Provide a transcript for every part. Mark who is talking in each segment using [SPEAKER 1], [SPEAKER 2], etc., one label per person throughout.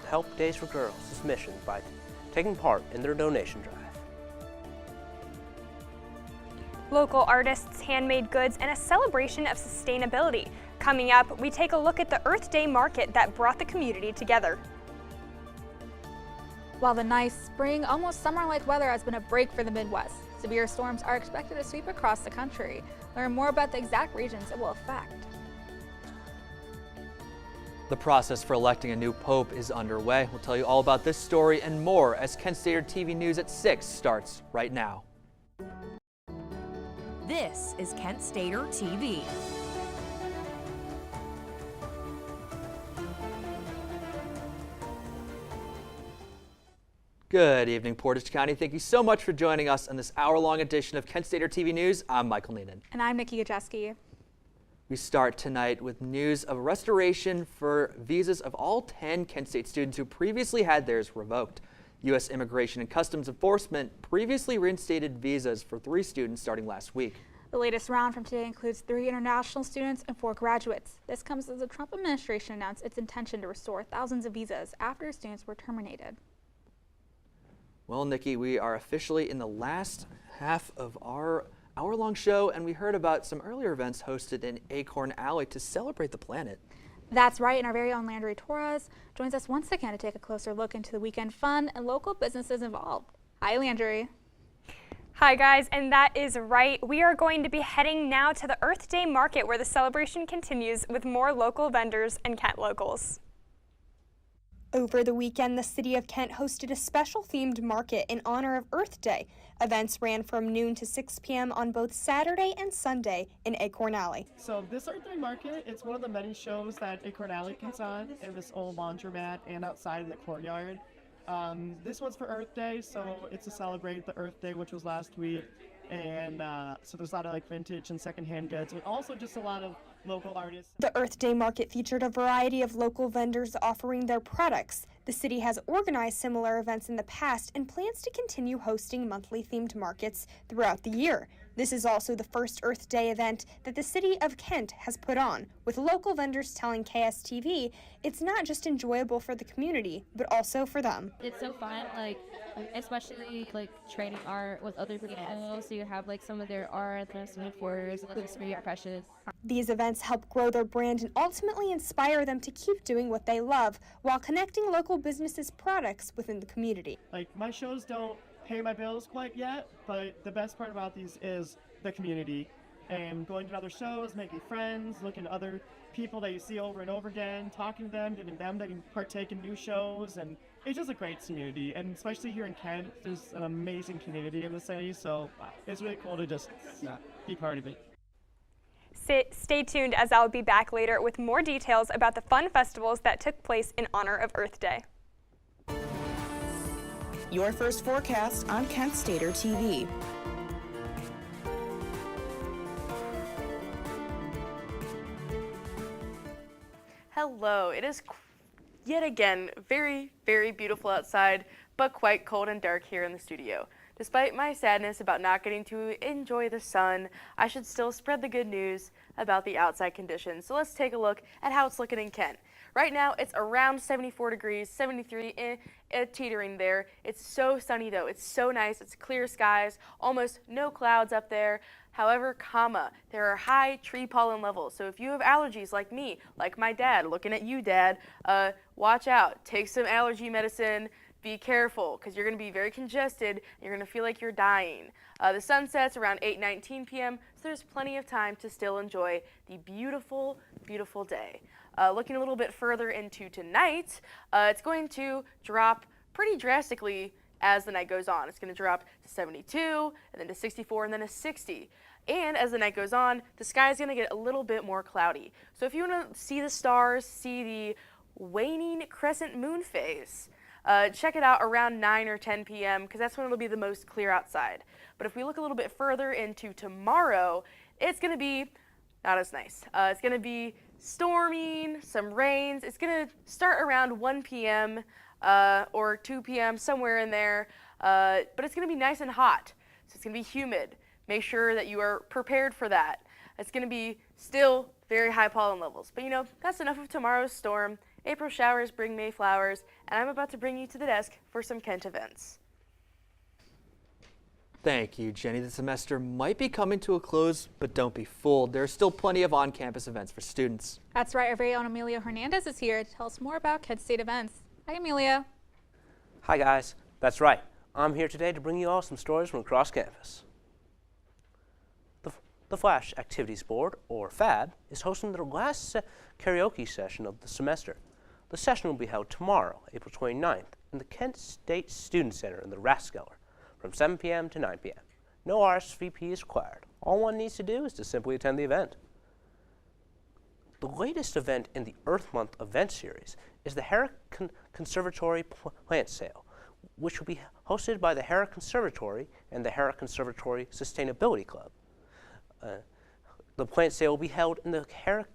[SPEAKER 1] Help Days for Girls' mission by taking part in their donation drive.
[SPEAKER 2] Local artists, handmade goods, and a celebration of sustainability. Coming up, we take a look at the Earth Day market that brought the community together.
[SPEAKER 3] While the nice spring, almost summer-like weather has been a break for the Midwest, severe storms are expected to sweep across the country. Learn more about the exact regions it will affect.
[SPEAKER 4] The process for electing a new pope is underway. We'll tell you all about this story and more as Kent Stater TV News at 6 starts right now.
[SPEAKER 5] This is Kent Stater TV.
[SPEAKER 4] Good evening, Portage County. Thank you so much for joining us on this hour-long edition of Kent Stater TV News. I'm Michael Neenan.
[SPEAKER 3] And I'm Nikki Gajeski.
[SPEAKER 4] We start tonight with news of restoration for visas of all 10 Kent State students who previously had theirs revoked. U.S. Immigration and Customs Enforcement previously reinstated visas for 3 students starting last week.
[SPEAKER 3] The latest round from today includes 3 international students and 4 graduates. This comes as the Trump administration announced its intention to restore thousands of visas after students were terminated.
[SPEAKER 4] Well, Nikki, we are officially in the last half of our hour-long show, and we heard about some earlier events hosted in Acorn Alley to celebrate the planet.
[SPEAKER 3] That's right, and our very own Landry Torres joins us once again to take a closer look into the weekend fun and local businesses involved. Hi, Landry.
[SPEAKER 2] Hi guys, and that is right. We are going to be heading now to the Earth Day market where the celebration continues with more local vendors and Kent locals. Over the weekend, the City of Kent hosted a special themed market in honor of Earth Day. Events ran from noon to 6 p.m. on both Saturday and Sunday in Acorn Alley.
[SPEAKER 6] So this Earth Day market, it's one of the many shows that Acorn Alley puts on in this old laundromat and outside in the courtyard. This one's for Earth Day, so it's to celebrate the Earth Day, which was last week. And so there's a lot of like vintage and secondhand goods, but also just a lot of local artists.
[SPEAKER 2] The Earth Day market featured a variety of local vendors offering their products. The city has organized similar events in the past and plans to continue hosting monthly themed markets throughout the year. This is also the first Earth Day event that the City of Kent has put on, with local vendors telling KSTV it's not just enjoyable for the community, but also for them.
[SPEAKER 7] It's so fun, especially trading art with other people, so you have some of their art, some importers, some of your precious.
[SPEAKER 2] These events help grow their brand and ultimately inspire them to keep doing what they love while connecting local businesses' products within the community.
[SPEAKER 6] My shows don't pay my bills quite yet, but the best part about these is the community and going to other shows, making friends, looking at other people that you see over and over again, talking to them, getting them to partake in new shows, and it's just a great community. And especially here in Kent, there's an amazing community in the city, so it's really cool to just be part of it.
[SPEAKER 2] Stay tuned as I'll be back later with more details about the fun festivals that took place in honor of Earth Day.
[SPEAKER 5] Your first forecast on Kent Stater TV.
[SPEAKER 8] Hello, it is yet again very, very beautiful outside, but quite cold and dark here in the studio. Despite my sadness about not getting to enjoy the sun, I should still spread the good news about the outside conditions. So let's take a look at how it's looking in Kent. Right now, it's around 74 degrees, 73 teetering there. It's so sunny though. It's so nice. It's clear skies, almost no clouds up there. However, there are high tree pollen levels. So if you have allergies like me, like my dad, looking at you, Dad, watch out. Take some allergy medicine. Be careful because you're going to be very congested. And you're going to feel like you're dying. The sun sets around 8:19 p.m., so there's plenty of time to still enjoy the beautiful, beautiful day. Looking a little bit further into tonight, it's going to drop pretty drastically as the night goes on. It's going to drop to 72, and then to 64, and then to 60. And as the night goes on, the sky is going to get a little bit more cloudy. So if you want to see the stars, see the waning crescent moon phase, check it out around 9 or 10 p.m. because that's when it'll be the most clear outside. But if we look a little bit further into tomorrow, it's going to be not as nice. It's going to be storming, some rains. It's going to start around 1 p.m. Or 2 p.m., somewhere in there. But it's going to be nice and hot. So it's going to be humid. Make sure that you are prepared for that. It's going to be still very high pollen levels. But that's enough of tomorrow's storm. April showers bring May flowers, and I'm about to bring you to the desk for some Kent events.
[SPEAKER 4] Thank you, Jenny. The semester might be coming to a close, but don't be fooled. There are still plenty of on-campus events for students.
[SPEAKER 3] That's right, our very own Amelia Hernandez is here to tell us more about Kent State events. Hi, Amelia.
[SPEAKER 1] Hi guys, that's right. I'm here today to bring you all some stories from across campus. The Flash Activities Board, or FAB, is hosting their last karaoke session of the semester. The session will be held tomorrow, April 29th, in the Kent State Student Center in the Rathskeller, from 7 p.m. to 9 p.m. No RSVP is required. All one needs to do is to simply attend the event. The latest event in the Earth Month event series is the Herrick Conservatory Plant Sale, which will be hosted by the Herrick Conservatory and the Herrick Conservatory Sustainability Club. The plant sale will be held in the Herrick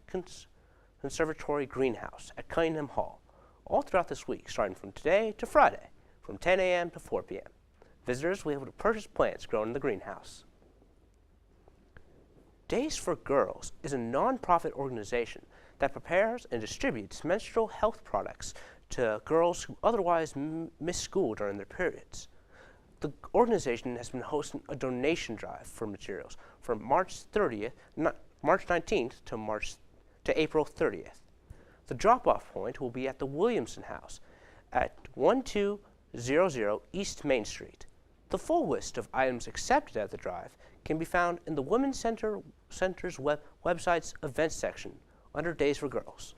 [SPEAKER 1] Conservatory Greenhouse at Cunningham Hall, all throughout this week, starting from today to Friday, from 10 a.m. to 4 p.m. Visitors will be able to purchase plants grown in the greenhouse. Days for Girls is a non-profit organization that prepares and distributes menstrual health products to girls who otherwise miss school during their periods. The organization has been hosting a donation drive for materials from March 19th to April 30th. The drop-off point will be at the Williamson House at 1200 East Main Street. The full list of items accepted at the drive can be found in the Women's Center's website's events section under Days for Girls.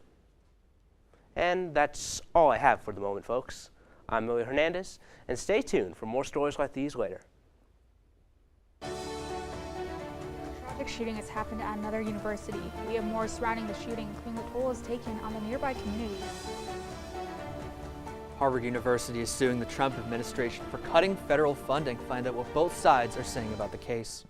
[SPEAKER 1] And that's all I have for the moment, folks. I'm Amelia Hernandez, and stay tuned for more stories like these later.
[SPEAKER 3] A tragic shooting has happened at another university. We have more surrounding the shooting, including the toll is taken on the nearby community.
[SPEAKER 4] Harvard University is suing the Trump administration for cutting federal funding. Find out what both sides are saying about the case.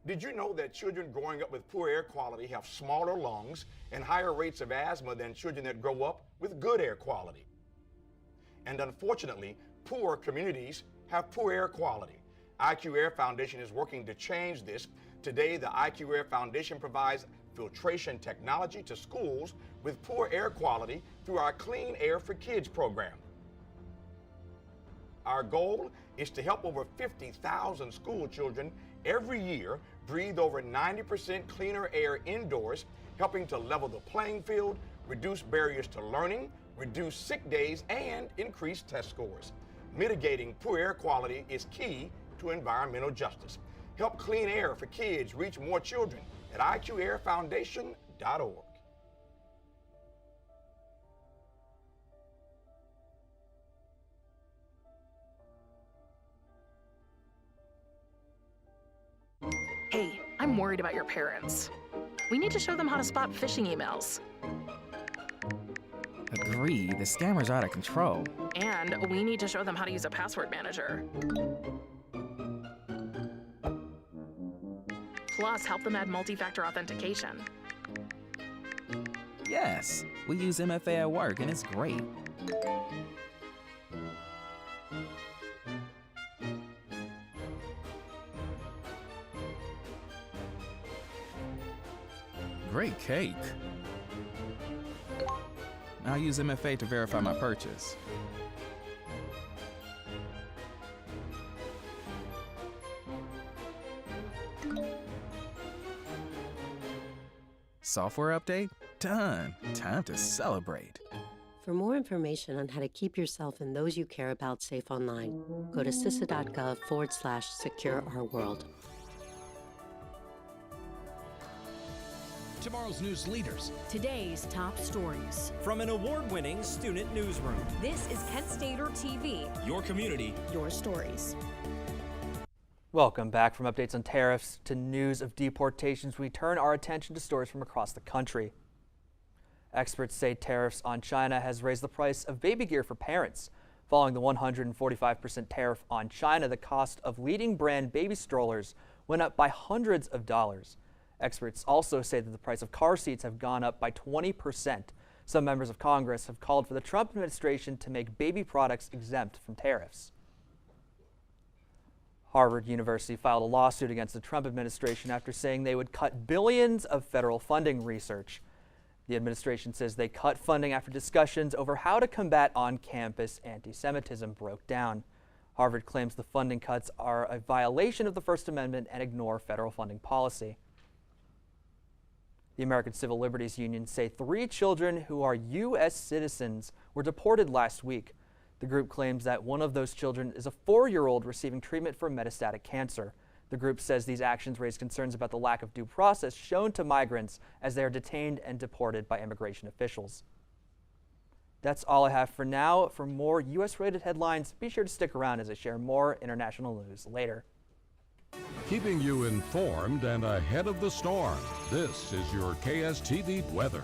[SPEAKER 9] Did you know that children growing up with poor air quality have smaller lungs and higher rates of asthma than children that grow up with good air quality? And unfortunately, poor communities have poor air quality. IQ Air Foundation is working to change this. Today, the IQ Air Foundation provides filtration technology to schools with poor air quality through our Clean Air for Kids program. Our goal is to help over 50,000 school children every year breathe over 90% cleaner air indoors, helping to level the playing field, reduce barriers to learning, reduce sick days, and increase test scores. Mitigating poor air quality is key to environmental justice. Help Clean Air for Kids reach more children at iqairfoundation.org.
[SPEAKER 10] Hey, I'm worried about your parents. We need to show them how to spot phishing emails.
[SPEAKER 11] Agree, the scammers are out of control.
[SPEAKER 10] And we need to show them how to use a password manager. Plus, help them add multi-factor authentication.
[SPEAKER 11] Yes, we use MFA at work and it's great. Great cake. I'll use MFA to verify my purchase. Software update? Done. Time to celebrate.
[SPEAKER 12] For more information on how to keep yourself and those you care about safe online, go to cisa.gov/secure-our-world.
[SPEAKER 13] Tomorrow's news leaders.
[SPEAKER 14] Today's top stories.
[SPEAKER 13] From an award-winning student newsroom.
[SPEAKER 14] This is Kent Stater TV.
[SPEAKER 13] Your community.
[SPEAKER 14] Your stories.
[SPEAKER 4] Welcome back. From updates on tariffs to news of deportations, we turn our attention to stories from across the country. Experts say tariffs on China has raised the price of baby gear for parents. Following the 145% tariff on China, the cost of leading brand baby strollers went up by hundreds of dollars. Experts also say that the price of car seats have gone up by 20%. Some members of Congress have called for the Trump administration to make baby products exempt from tariffs. Harvard University filed a lawsuit against the Trump administration after saying they would cut billions of federal funding research. The administration says they cut funding after discussions over how to combat on-campus anti-Semitism broke down. Harvard claims the funding cuts are a violation of the First Amendment and ignore federal funding policy. The American Civil Liberties Union say 3 children who are U.S. citizens were deported last week. The group claims that one of those children is a 4-year-old receiving treatment for metastatic cancer. The group says these actions raise concerns about the lack of due process shown to migrants as they are detained and deported by immigration officials. That's all I have for now. For more U.S.-related headlines, be sure to stick around as I share more international news later.
[SPEAKER 15] Keeping you informed and ahead of the storm, this is your KSTV weather.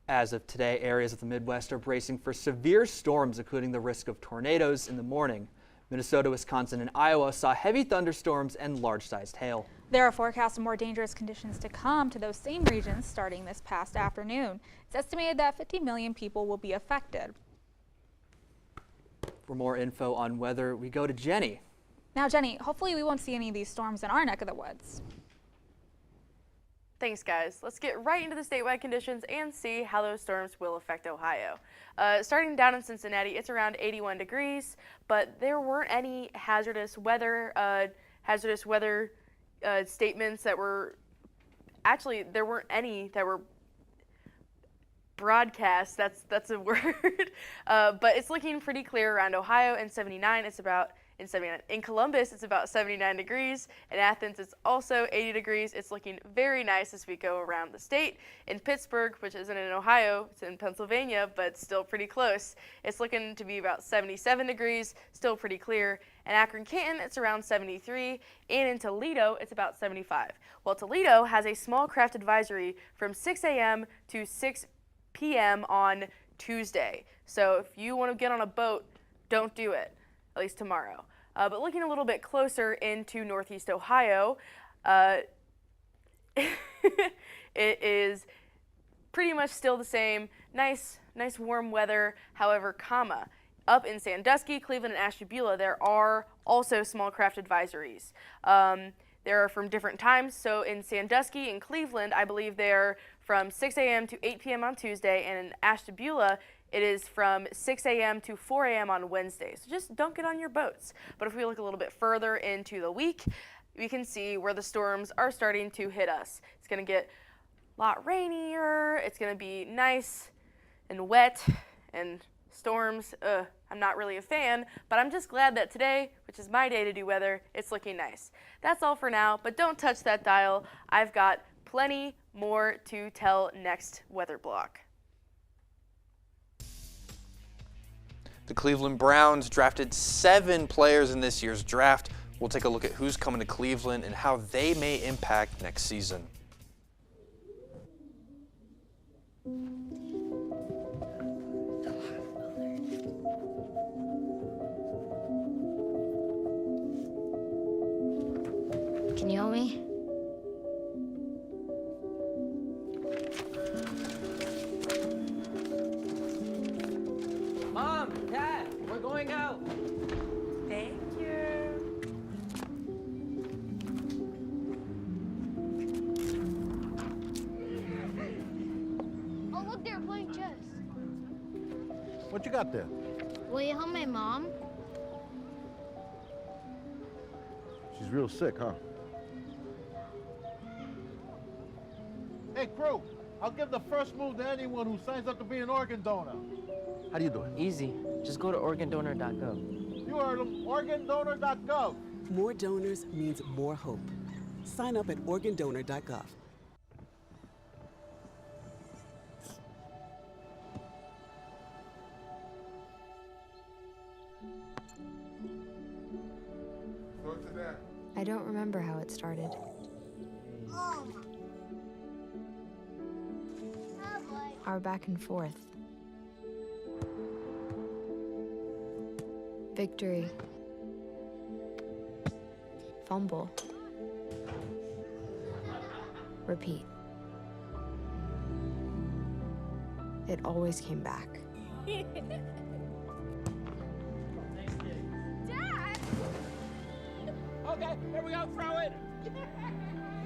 [SPEAKER 4] As of today, areas of the Midwest are bracing for severe storms, including the risk of tornadoes in the morning. Minnesota, Wisconsin, and Iowa saw heavy thunderstorms and large-sized hail.
[SPEAKER 3] There are forecasts of more dangerous conditions to come to those same regions starting this past afternoon. It's estimated that 50 million people will be affected.
[SPEAKER 4] For more info on weather, we go to Jenny.
[SPEAKER 3] Now, Jenny, hopefully we won't see any of these storms in our neck of the woods.
[SPEAKER 8] Thanks, guys. Let's get right into the statewide conditions and see how those storms will affect Ohio. Starting down in Cincinnati, it's around 81 degrees, but there weren't any hazardous weather statements that were, actually, there weren't any that were broadcast. That's a word. But it's looking pretty clear around Ohio. And 79, it's about in Columbus, it's about 79 degrees. In Athens, it's also 80 degrees. It's looking very nice as we go around the state. In Pittsburgh, which isn't in Ohio, it's in Pennsylvania, but still pretty close. It's looking to be about 77 degrees, still pretty clear. In Akron-Canton, it's around 73. And in Toledo, it's about 75. Well, Toledo has a small craft advisory from 6 a.m. to 6 p.m. on Tuesday. So if you want to get on a boat, don't do it, at least tomorrow. But looking a little bit closer into Northeast Ohio, it is pretty much still the same. Nice warm weather. However, up in Sandusky, Cleveland, and Ashtabula, there are also small craft advisories. There are from different times. So in Sandusky and Cleveland, I believe they're from 6 a.m. to 8 p.m. on Tuesday, and in Ashtabula, it is from 6 a.m. to 4 a.m. on Wednesday. So just don't get on your boats. But if we look a little bit further into the week, we can see where the storms are starting to hit us. It's going to get a lot rainier. It's going to be nice and wet, and storms, I'm not really a fan, but I'm just glad that today, which is my day to do weather, it's looking nice. That's all for now, but don't touch that dial. I've got plenty more to tell next weather block.
[SPEAKER 16] The Cleveland Browns drafted 7 players in this year's draft. We'll take a look at who's coming to Cleveland and how they may impact next season.
[SPEAKER 17] Can you help me?
[SPEAKER 18] Mom, Dad, we're going out.
[SPEAKER 8] Thank you.
[SPEAKER 17] Oh, look, they're playing chess.
[SPEAKER 19] What you got there?
[SPEAKER 17] Will you help my mom?
[SPEAKER 19] She's real sick, huh? Hey, crew, I'll give the first move to anyone who signs up to be an organ donor. How do you do it?
[SPEAKER 18] Easy. Just go to organdonor.gov.
[SPEAKER 19] You heard them, organdonor.gov.
[SPEAKER 20] More donors means more hope. Sign up at organdonor.gov.
[SPEAKER 21] I don't remember how it started. Our back and forth. Victory. Fumble. Repeat. It always came back.
[SPEAKER 17] Dad!
[SPEAKER 18] Okay, Here we go, throw it!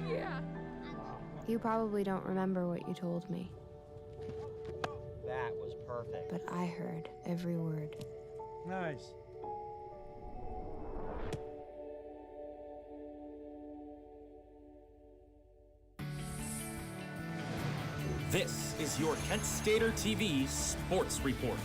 [SPEAKER 21] Yeah. You probably don't remember what you told me,
[SPEAKER 18] That was perfect.
[SPEAKER 21] but I heard every word.
[SPEAKER 18] Nice.
[SPEAKER 13] This is your Kent Stater TV Sports Report.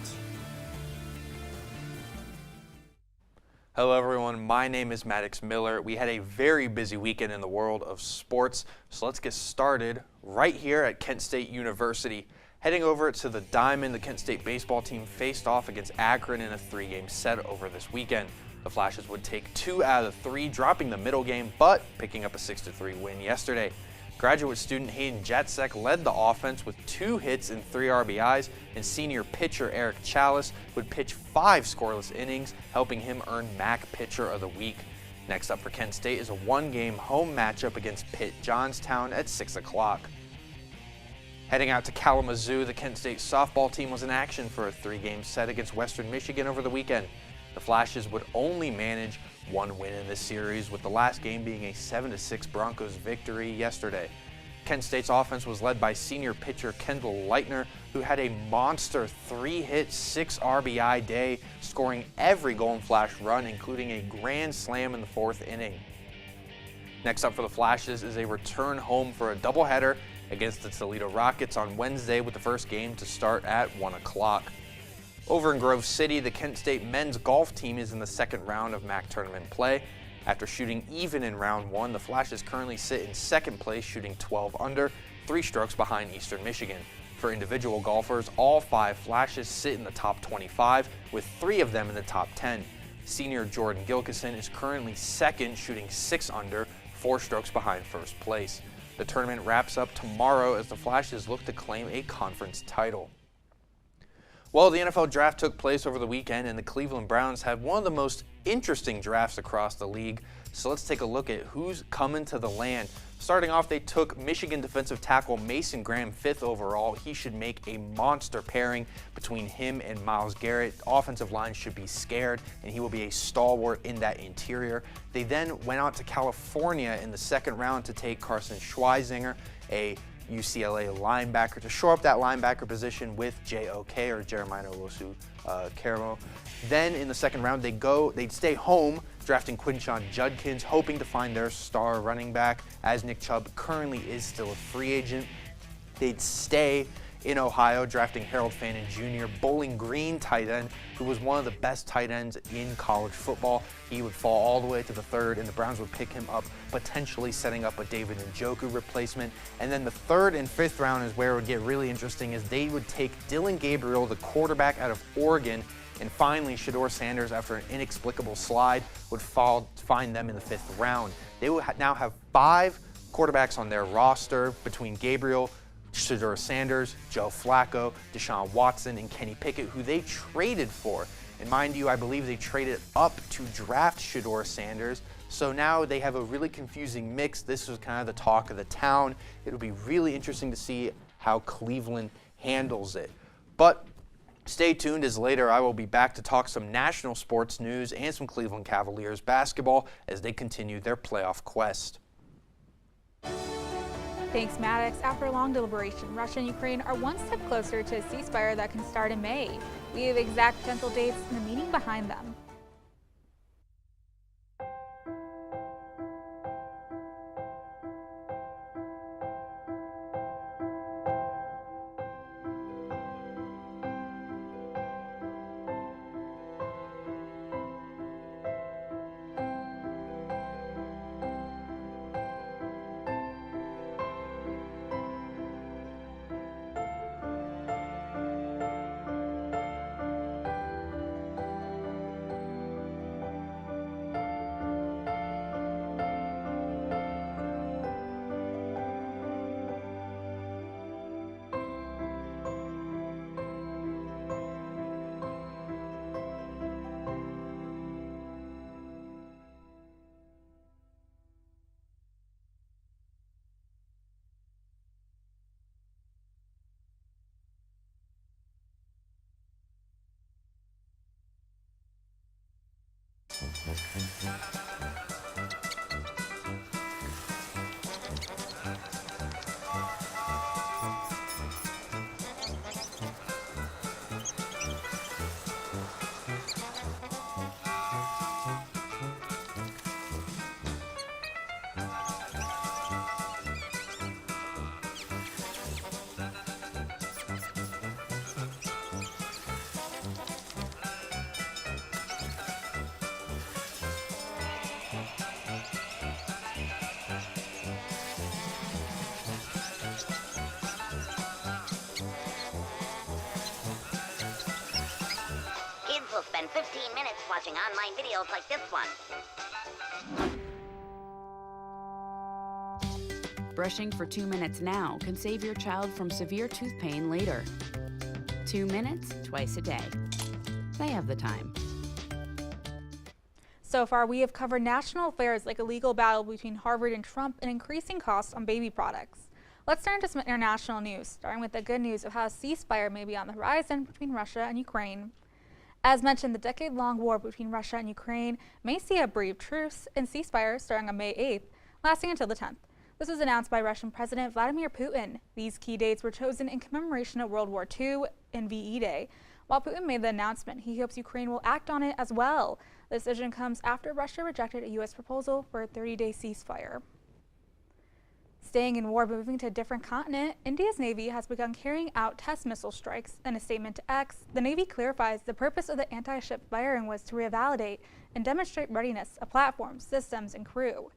[SPEAKER 16] Hello everyone, my name is Maddox Miller. We had a very busy weekend in the world of sports, so let's get started right here at Kent State University. Heading over to the Diamond, the Kent State baseball team faced off against Akron in a 3-game set over this weekend. The Flashes would take 2 out of 3, dropping the middle game, but picking up a 6-3 win yesterday. Graduate student Hayden Jatsek led the offense with 2 hits and 3 RBIs, and senior pitcher Eric Chalice would pitch 5 scoreless innings, helping him earn MAC Pitcher of the Week. Next up for Kent State is a 1-game home matchup against Pitt Johnstown at 6 o'clock. Heading out to Kalamazoo, the Kent State softball team was in action for a 3-game set against Western Michigan over the weekend. The Flashes would only manage 1 win in this series, with the last game being a 7-6 Broncos victory yesterday. Kent State's offense was led by senior pitcher Kendall Leitner, who had a monster 3-hit, 6 RBI day, scoring every Golden Flash run, including a grand slam in the 4th inning. Next up for the Flashes is a return home for a doubleheader against the Toledo Rockets on Wednesday, with the first game to start at 1 o'clock. Over in Grove City, the Kent State men's golf team is in the 2nd round of MAC tournament play. After shooting even in round 1, the Flashes currently sit in 2nd place, shooting 12 under, 3 strokes behind Eastern Michigan. For individual golfers, all 5 Flashes sit in the top 25, with 3 of them in the top 10. Senior Jordan Gilkison is currently 2nd, shooting 6 under, 4 strokes behind 1st place. The tournament wraps up tomorrow as the Flashes look to claim a conference title. Well, the NFL draft took place over the weekend, and the Cleveland Browns had one of the most interesting drafts across the league. So let's take a look at who's coming to the land. Starting off, they took Michigan defensive tackle Mason Graham 5th overall. He should make a monster pairing between him and Myles Garrett. The offensive line should be scared, and he will be a stalwart in that interior. They then went out to California in the 2nd round to take Carson Schweizinger, a UCLA linebacker, to shore up that linebacker position with JOK, or Jeremiah Owusu Karamo. Then in the 2nd round, they'd stay home, drafting Quinshon Judkins, hoping to find their star running back, as Nick Chubb currently is still a free agent. They'd stay in Ohio, drafting Harold Fannin Jr., Bowling Green tight end, who was one of the best tight ends in college football. He would fall all the way to the 3rd, and the Browns would pick him up, potentially setting up a David Njoku replacement. And then the 3rd and 5th round is where it would get really interesting, as they would take Dylan Gabriel, the quarterback out of Oregon, and finally Shedeur Sanders, after an inexplicable slide, would find them in the 5th round. They will now have 5 quarterbacks on their roster between Gabriel, Shedeur Sanders, Joe Flacco, Deshaun Watson, and Kenny Pickett, who they traded for. And mind you, I believe they traded up to draft Shedeur Sanders. So now they have a really confusing mix. This was kind of the talk of the town. It'll be really interesting to see how Cleveland handles it. But stay tuned, as later I will be back to talk some national sports news and some Cleveland Cavaliers basketball as they continue their playoff quest.
[SPEAKER 3] Thanks, Maddox. After a long deliberation, Russia and Ukraine are one step closer to a ceasefire that can start in May. We have exact potential dates and the meaning behind them.
[SPEAKER 7] You'll spend 15 minutes watching online videos like this one.
[SPEAKER 22] Brushing for 2 minutes now can save your child from severe tooth pain later. 2 minutes twice a day. They have the time.
[SPEAKER 3] So far, we have covered national affairs like a legal battle between Harvard and Trump and increasing costs on baby products. Let's turn to some international news, starting with the good news of how a ceasefire may be on the horizon between Russia and Ukraine. As mentioned, the decade-long war between Russia and Ukraine may see a brief truce and ceasefire starting on May 8th, lasting until the 10th. This was announced by Russian President Vladimir Putin. These key dates were chosen in commemoration of World War II and VE Day. While Putin made the announcement, he hopes Ukraine will act on it as well. The decision comes after Russia rejected a U.S. proposal for a 30-day ceasefire. Staying in war but moving to a different continent, India's Navy has begun carrying out test missile strikes. In a statement to X, the Navy clarifies the purpose of the anti-ship firing was to revalidate and demonstrate readiness of platforms, systems, and crew.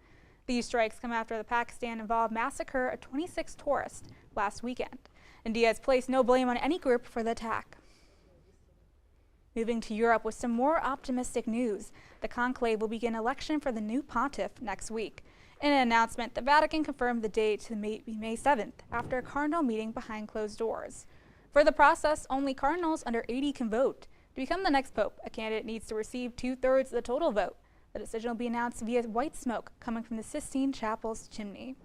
[SPEAKER 3] These strikes come after the Pakistan-involved massacre of 26 tourists last weekend. India has placed no blame on any group for the attack. Moving to Europe with some more optimistic news, the conclave will begin election for the new pontiff next week. In an announcement, the Vatican confirmed the date to May 7th after a cardinal meeting behind closed doors. For the process, only cardinals under 80 can vote. To become the next pope, a candidate needs to receive 2/3 of the total vote. The decision will be announced via white smoke coming from the Sistine Chapel's chimney.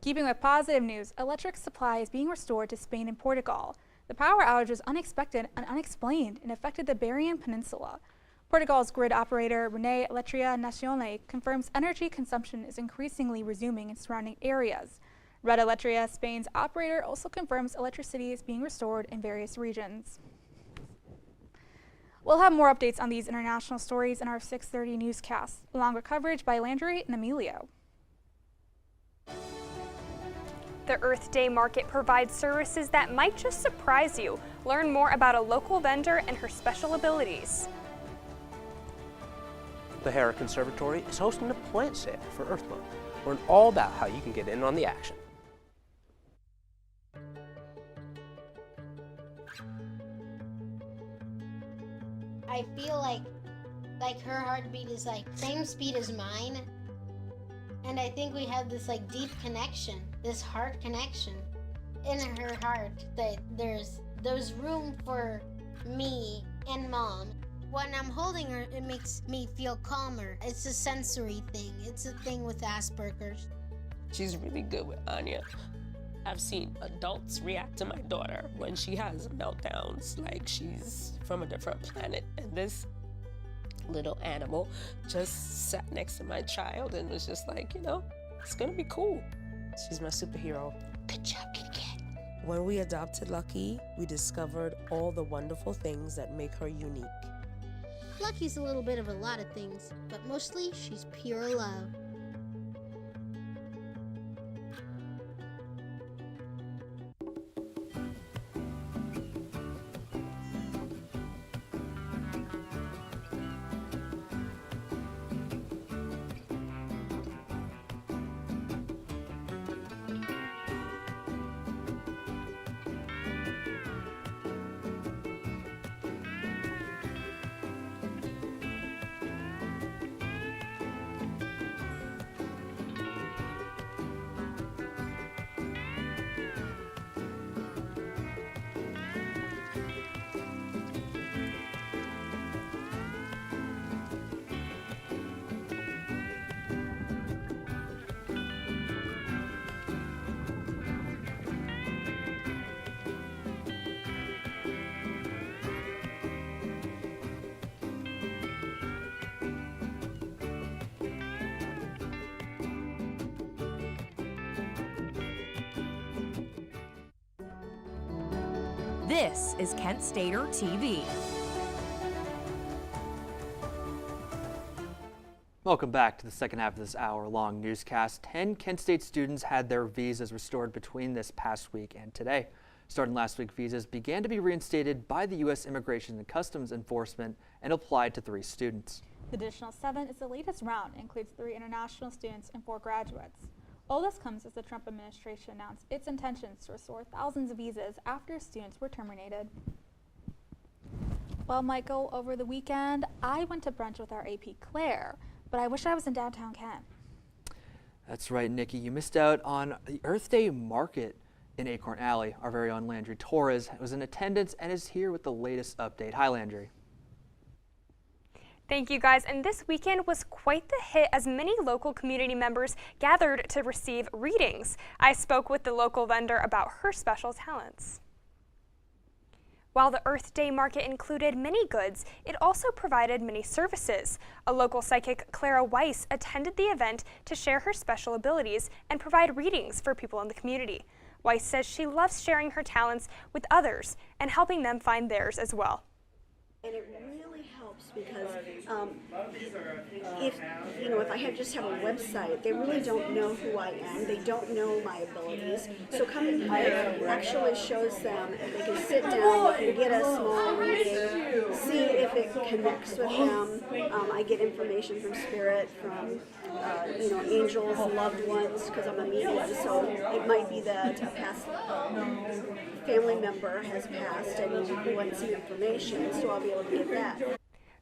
[SPEAKER 3] Keeping with positive news, electric supply is being restored to Spain and Portugal. The power outage was unexpected and unexplained and affected the Iberian Peninsula. Portugal's grid operator, Rene Eletria Nacional, confirms energy consumption is increasingly resuming in surrounding areas. Red Eletria, Spain's operator, also confirms electricity is being restored in various regions. We'll have more updates on these international stories in our 6:30 newscast, along with coverage by Landry and Emilio.
[SPEAKER 2] The Earth Day Market provides services that might just surprise you. Learn more about a local vendor and her special abilities.
[SPEAKER 1] The Hera Conservatory is hosting a plant sale for Earth Month. Learn all about how you can get in on the action.
[SPEAKER 17] I feel like her heartbeat is like same speed as mine. And I think we have this like deep connection, this heart connection in her heart, that there's room for me and Mom. When I'm holding her, it makes me feel calmer. It's a sensory thing. It's a thing with Asperger's.
[SPEAKER 23] She's really good with Anya. I've seen adults react to my daughter when she has meltdowns, like she's from a different planet. And this little animal just sat next to my child and was just like, you know, it's gonna be cool. She's my superhero. Good job, kitty cat. When we adopted Lucky, we discovered all the wonderful things that make her unique.
[SPEAKER 17] Lucky's a little bit of a lot of things, but mostly she's pure love.
[SPEAKER 14] This is Kent Stater TV.
[SPEAKER 4] Welcome back to the second half of this hour-long newscast. 10 Kent State students had their visas restored between this past week and today. Starting last week, visas began to be reinstated by the U.S. Immigration and Customs Enforcement and applied to 3 students.
[SPEAKER 3] The additional 7 is the latest round and includes 3 international students and 4 graduates. All this comes as the Trump administration announced its intentions to restore thousands of visas after students were terminated. Well, Michael, over the weekend, I went to brunch with our AP Claire, but I wish I was in downtown Kent.
[SPEAKER 4] That's right, Nikki. You missed out on the Earth Day Market in Acorn Alley. Our very own Landry Torres was in attendance and is here with the latest update. Hi, Landry.
[SPEAKER 2] Thank you, guys. And this weekend was quite the hit as many local community members gathered to receive readings. I spoke with the local vendor about her special talents. While the Earth Day Market included many goods, it also provided many services. A local psychic, Clara Weiss, attended the event to share her special abilities and provide readings for people in the community. Weiss says she loves sharing her talents with others and helping them find theirs as well.
[SPEAKER 5] And it really helps because if I just have a website, they really don't know who I am. They don't know my abilities. So coming here actually shows them, and they can sit down, they can get a small reading, see if it connects with them. I get information from spirit, from angels, loved ones, because I'm a medium. So it might be that a past family member has passed and you want some information, so I'll be able to get that.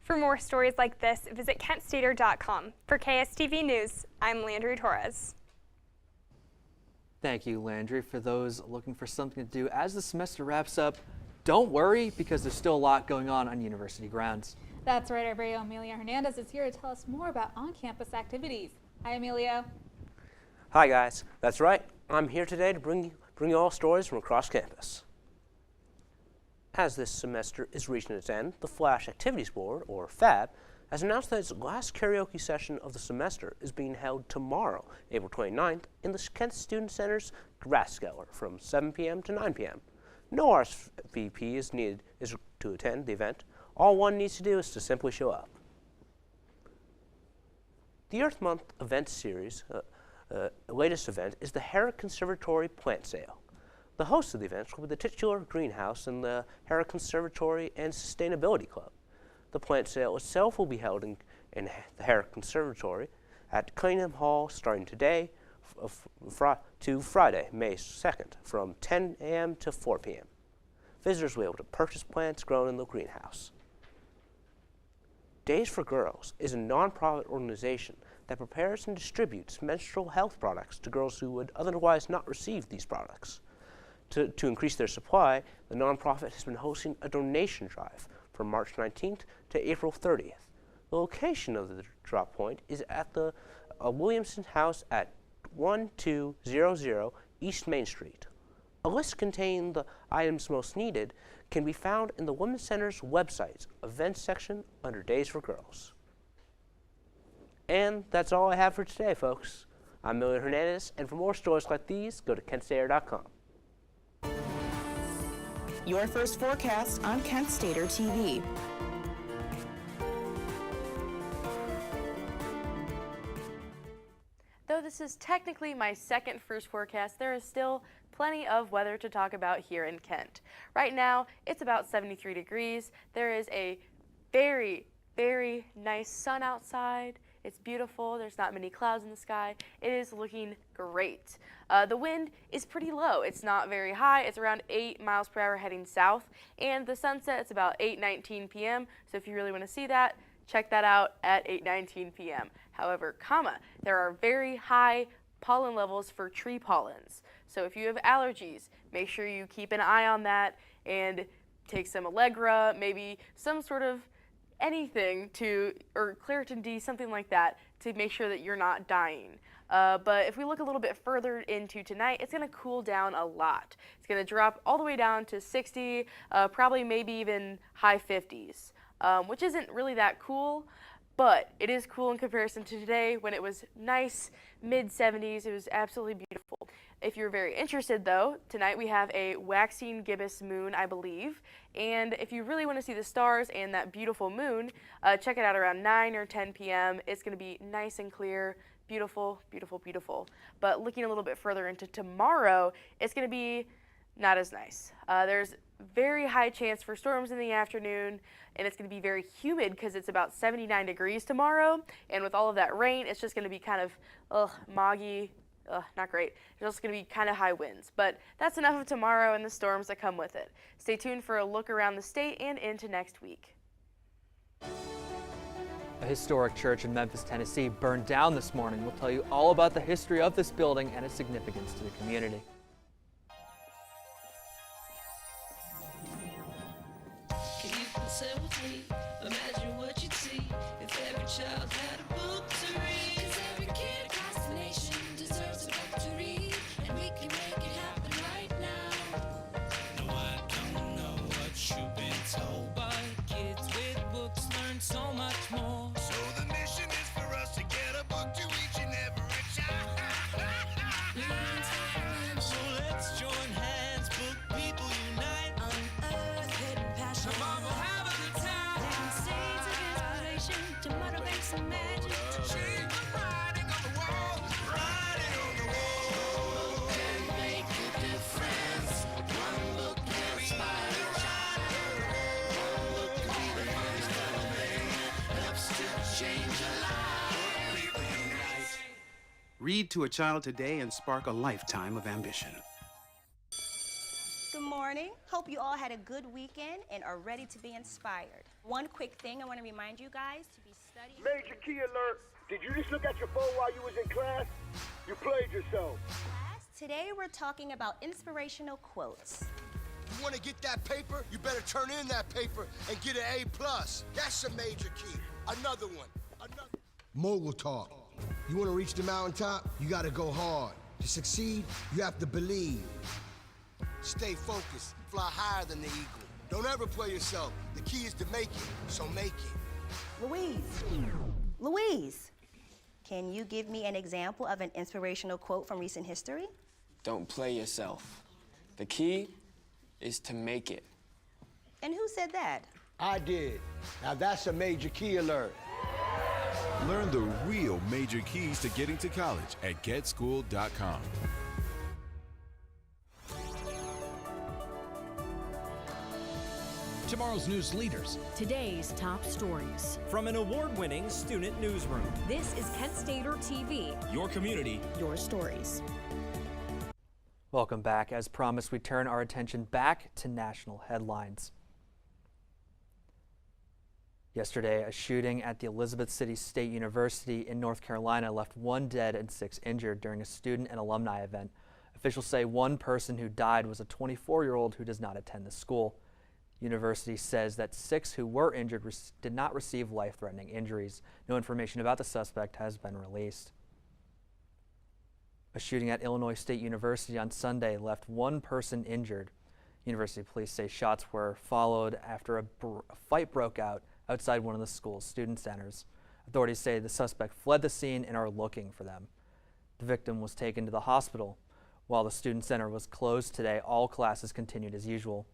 [SPEAKER 2] For more stories like this, visit kentstater.com. For KSTV News, I'm Landry Torres.
[SPEAKER 4] Thank you, Landry. For those looking for something to do as the semester wraps up, don't worry because there's still a lot going on university grounds.
[SPEAKER 3] That's right, our very own Amelia Hernandez is here to tell us more about on-campus activities. Hi, Amelia.
[SPEAKER 1] Hi, guys. That's right. I'm here today to bring you all stories from across campus. As this semester is reaching its end, the Flash Activities Board, or FAB, has announced that its last karaoke session of the semester is being held tomorrow, April 29th, in the Kent Student Center's Rathskeller from 7 p.m. to 9 p.m. No RSVP is needed to attend the event. All one needs to do is to simply show up. The Earth Month event series' latest event is the Herrick Conservatory Plant Sale. The hosts of the event will be the titular greenhouse and the Herrick Conservatory and Sustainability Club. The plant sale itself will be held in the Herrick Conservatory at Cunningham Hall starting today to Friday, May 2nd, from 10 a.m. to 4 p.m. Visitors will be able to purchase plants grown in the greenhouse. Days for Girls is a nonprofit organization that prepares and distributes menstrual health products to girls who would otherwise not receive these products. To increase their supply, the nonprofit has been hosting a donation drive from March 19th to April 30th. The location of the drop point is at the Williamson House at 1200 East Main Street. A list containing the items most needed can be found in the Women's Center's website's events section under Days for Girls. And that's all I have for today, folks. I'm Amelia Hernandez, and for more stories like these, go to kentstater.com.
[SPEAKER 14] Your first forecast on Kent Stater TV.
[SPEAKER 8] Though this is technically my second first forecast, there is still plenty of weather to talk about here in Kent. Right now, it's about 73 degrees. There is a very, very nice sun outside. It's beautiful. There's not many clouds in the sky. It is looking great. The wind is pretty low. It's not very high. It's around 8 miles per hour heading south. And the sunset, it's about 8:19 p.m. So if you really want to see that, check that out at 8:19 p.m. However, there are very high pollen levels for tree pollens. So if you have allergies, make sure you keep an eye on that and take some Allegra, maybe some sort of anything or Claritin D, something like that, to make sure that you're not dying. But if we look a little bit further into tonight, it's going to cool down a lot. It's going to drop all the way down to 60, probably maybe even high 50s, which isn't really that cool, but it is cool in comparison to today when it was nice mid 70s. It was absolutely beautiful. If you're very interested, though, tonight we have a waxing gibbous moon, I believe. And if you really want to see the stars and that beautiful moon, check it out around 9 or 10 p.m. It's going to be nice and clear, beautiful, beautiful, beautiful. But looking a little bit further into tomorrow, it's going to be not as nice. There's very high chance for storms in the afternoon, and it's going to be very humid because it's about 79 degrees tomorrow. And with all of that rain, it's just going to be kind of moggy, Ugh, not great. There's also going to be kind of high winds. But that's enough of tomorrow and the storms that come with it. Stay tuned for a look around the state and into next week.
[SPEAKER 4] A historic church in Memphis, Tennessee burned down this morning. We'll tell you all about the history of this building and its significance to the community.
[SPEAKER 6] Imagine what you'd see if every child had a book to read. 'Cause every kid across the nation deserves a book to read, and we can make it happen right now. No, I don't know what you've been told, but kids with books learn so much more. So the mission is for us to get a book to each and every child. So let's join hands, book people unite, unearth hidden passion. Come on, we'll have a good time. Seeds of inspiration to motivate some magic. To change the writing on the wall, writing on the wall. And make a difference. One book can inspire a child. One book can be the first thing that helps to change a life. People unite.
[SPEAKER 9] Read to a child today and spark a lifetime of ambition.
[SPEAKER 10] Good morning. Hope you all had a good weekend and are ready to be inspired. One quick thing I want to remind you guys to be studying.
[SPEAKER 24] Major key alert. Did you just look at your phone while you was in class? You played yourself.
[SPEAKER 10] Today we're talking about inspirational quotes.
[SPEAKER 25] You want to get that paper? You better turn in that paper and get an A+. That's a major key. Another one.
[SPEAKER 26] Mogul talk. You want to reach the mountaintop? You got to go hard. To succeed, you have to believe.
[SPEAKER 25] Stay focused. Fly higher than the eagle. Don't ever play yourself. The key is to make it, so make it.
[SPEAKER 10] Louise, can you give me an example of an inspirational quote from recent history?
[SPEAKER 27] Don't play yourself. The key is to make it.
[SPEAKER 10] And who said that?
[SPEAKER 25] I did. Now that's a major key alert.
[SPEAKER 11] Learn the real major keys to getting to college at getschool.com.
[SPEAKER 13] Tomorrow's news leaders.
[SPEAKER 14] Today's top stories.
[SPEAKER 13] From an award-winning student newsroom.
[SPEAKER 14] This is Kent Stater TV.
[SPEAKER 13] Your community.
[SPEAKER 14] Your stories.
[SPEAKER 4] Welcome back. As promised, we turn our attention back to national headlines. Yesterday, a shooting at the Elizabeth City State University in North Carolina left 1 dead and 6 injured during a student and alumni event. Officials say one person who died was a 24-year-old who does not attend the school. University says that 6 who were injured did not receive life-threatening injuries. No information about the suspect has been released. A shooting at Illinois State University on Sunday left 1 person injured. University police say shots were followed after a fight broke out outside one of the school's student centers. Authorities say the suspect fled the scene and are looking for them. The victim was taken to the hospital. While the student center was closed today, all classes continued as usual.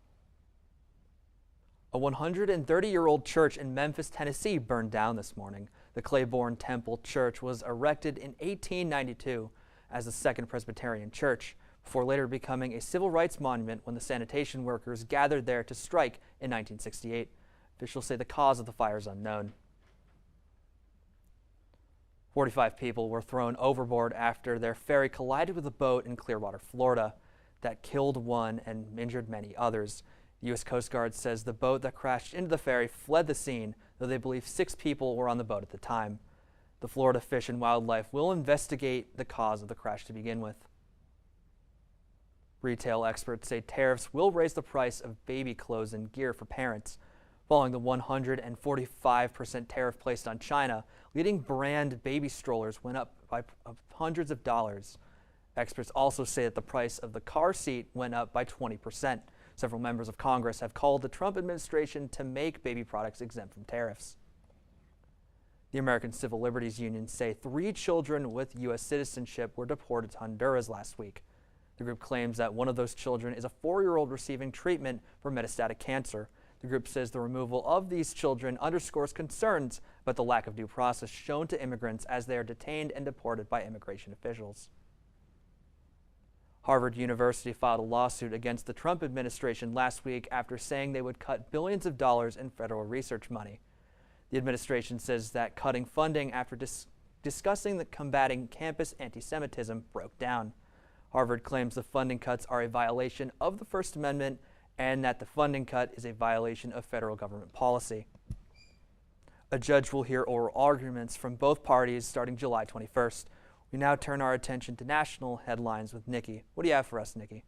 [SPEAKER 4] A 130-year-old church in Memphis, Tennessee burned down this morning. The Claiborne Temple Church was erected in 1892 as the Second Presbyterian Church, before later becoming a civil rights monument when the sanitation workers gathered there to strike in 1968. Officials say the cause of the fire is unknown. 45 people were thrown overboard after their ferry collided with a boat in Clearwater, Florida. That killed 1 and injured many others. The U.S. Coast Guard says the boat that crashed into the ferry fled the scene, though they believe 6 people were on the boat at the time. The Florida Fish and Wildlife will investigate the cause of the crash to begin with. Retail experts say tariffs will raise the price of baby clothes and gear for parents. Following the 145% tariff placed on China, leading brand baby strollers went up by hundreds of dollars. Experts also say that the price of the car seat went up by 20%. Several members of Congress have called the Trump administration to make baby products exempt from tariffs. The American Civil Liberties Union say 3 children with U.S. citizenship were deported to Honduras last week. The group claims that one of those children is a 4-year-old receiving treatment for metastatic cancer. The group says the removal of these children underscores concerns about the lack of due process shown to immigrants as they are detained and deported by immigration officials. Harvard University filed a lawsuit against the Trump administration last week after saying they would cut billions of dollars in federal research money. The administration says that cutting funding after discussing the combating campus anti-Semitism broke down. Harvard claims the funding cuts are a violation of the First Amendment and that the funding cut is a violation of federal government policy. A judge will hear oral arguments from both parties starting July 21st. We now turn our attention to national headlines with Nikki. What do you have for us, Nikki?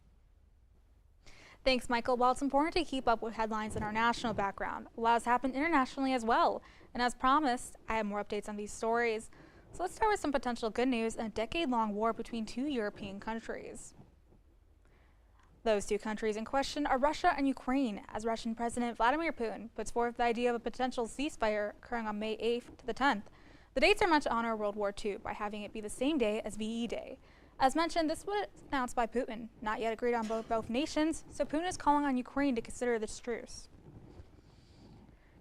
[SPEAKER 3] Thanks, Michael. While it's important to keep up with headlines in our national background, a lot has happened internationally as well. And as promised, I have more updates on these stories. So let's start with some potential good news in a decade-long war between two European countries. Those two countries in question are Russia and Ukraine, as Russian President Vladimir Putin puts forth the idea of a potential ceasefire occurring on May 8th to the 10th. The dates are meant to honor World War II by having it be the same day as VE Day. As mentioned, this was announced by Putin, not yet agreed on both nations, so Putin is calling on Ukraine to consider this truce.